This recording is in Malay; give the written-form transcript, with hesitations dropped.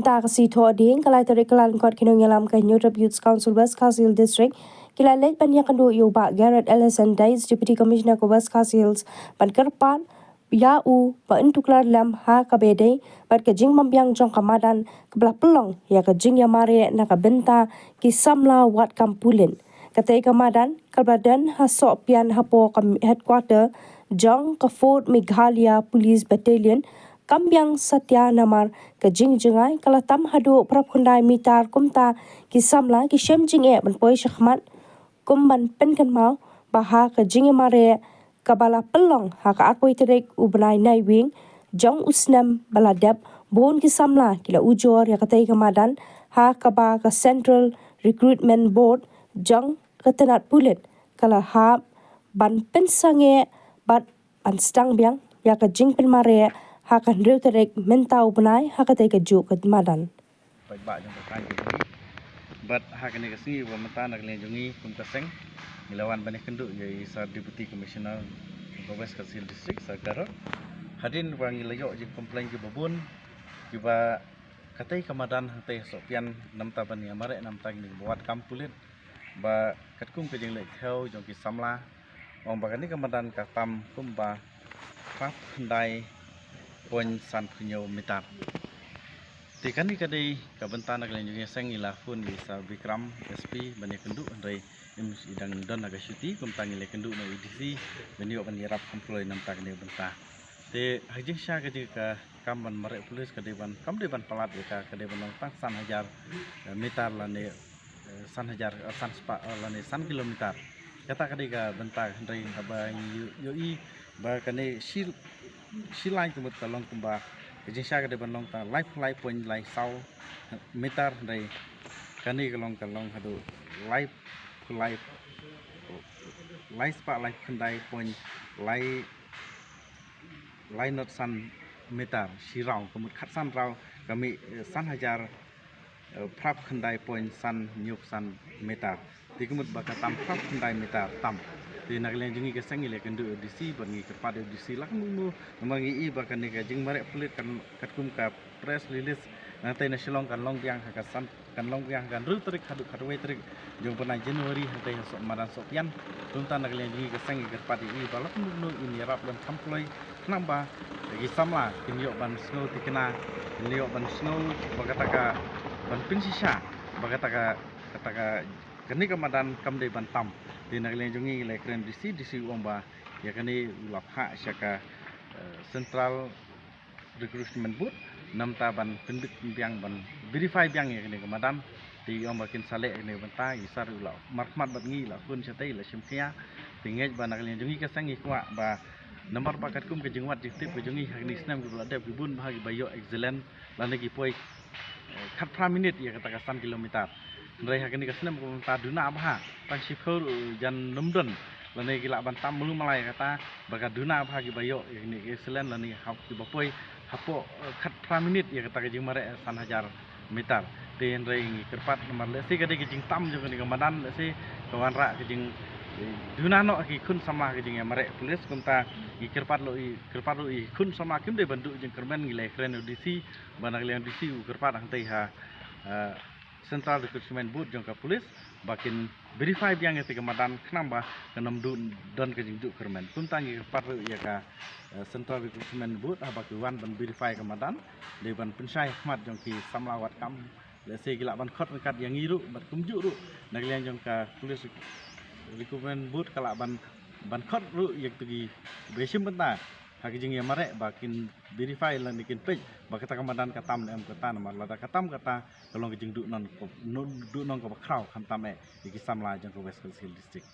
benta kasi tho ding kalai tarik kalan kot kinong yalam ka New Youth Council West Khasi Hills District kilai lek ban yakandu yoba Garrett Ellison Dice Deputy Commissioner ko West Khasi Hills ban kerpan ya u ba intuklar lam ha kabede bat ka jing mambiang jong kamadan kebelah pelong ya ka jing ya mare na ka benta ki samla wat kampulin katai kamadan kalbadan hasok pian hapo kam headquarter jong ka Fort Meghalaya Police Battalion Kambiang Satya Namar ke jing jengai kala tam hadu prap khundai mitar kumta ki samla ki shem jing e ban poi shakhmat kumban pen kan mau baha ke jing mare kabala pelong ha ka atpoi terek ubnai nai wing jong usnam baladap bon ki samla kila ujor ya katai kamadan ha kaba ka Central Recruitment Board jong ketenat pulit kala ha ban pensange bat an stang biang ya ka jing pen mare hakan rew terek mentau benai hakatai ke juk ke madan baik bak jong kan jungi bat hakan ke sini wa mata nak len jungi kum kaseng milawan bani kenduk yai sa Deputy Commissioner West Khasi Hills District sa Garrett hadin wang ilayok je komplain ke babun kiba katai kamadan hatai sopian nam ta bani amare nam ta ni buat kampulit ba katkum ke jeng lek khau jong ki samla ong bagani kamadan katam kumba pap ndai poin san punyo mitar. Tikan ni kadai kabentan nak lanjut seng ilah pun bisa Vikram SP banyak kenduk dari idang don naga syuti kumtang ile kenduk na EDC banyak banirap employ nam tak ni bentah. Te hajing sya kadai ka kamban marek polis kadai ban kam deban palat ka kadai ban tang san hajar mitar lane san hajar san spa lane san kilometer. Kata kadai ka bentah dari abang yoi ba kane silai kumut kalong kumba jisha ke depan long ta life point life sau meter dari kani kalong hadu life spa life kendai point life not san meter sirau kumut khat san rau kami san hajar prap kendai point san nyuk san meter dikumut bakatam prap kendai meter tam di naglen jungi ke sangi le kendu DC bangi kepada DC lah mu mangi I bahkan ni jing marek pelit kan katkum ka press release nanti nasional kan long biang hakasan kan long biang kan ru terik hadu kadwe terik jong pernah Januari hantai sok madan sopian tunta naglen jungi ke sangi kepada I balak mu ini rap dan kamploi nambah lagi samla kinyo ban snow tikena kinyo ban snow bagataka ban pinsisha bagataka kataka kani kamadan kamdei bantam di naglen jungi le kren DC omba ya kani lapha syaka Central Recruitment Board namta ban penduk biang ban verify biang ya kani kamadan di omba kin sale ni banta isar ula markmat bat ngi la kun chatai la simkia tingej ban naglen jungi ka sangi kwa ba nomor pakat kum ke jengwat dikti ke jungi hakni snam ke belada bibun bahagi bayo excellent lane ki poi khat pra minute ya kata 1 kilometer Ndrai hakini kasnem ko ta duna abha tang sikhur jan numdon lane gila bantam mulu malai kata baga duna abha gi bayo ini excellent lane hap ki bapoi hapo khat pra minute ya kata jing mare san hajar meter te ndrai ngi kerpat nomor le si kadi jing tam jo ni kamadan le si kawan ra jing duna no ki kun sama ki jing mare pulis kumta gi kerpat lo I kun sama kim de bandu jing kermen ngi le kren DC banag le DC kerpat hang tei ha Central Recruitment Board jongka polis bakin verify biang itu kemadan kenamba kenam don kejingjuk kermen kuntangi paru ya ka Central Recruitment Board abakuan ban verify kemadan deban pensai ahmad jongki samlawat kam lese gila ban khot kat yang ngiru bat kumjuk ru naglian jongka polis Recruitment Board kala ban khot ru yak tugi besim benta haki jing ya mare bakin verify lan dikin page bakata kamadan katam em kata nama lada katam kata kalau jing du non ko bakrau kam tame iki samla jang ko West Khasi Hills District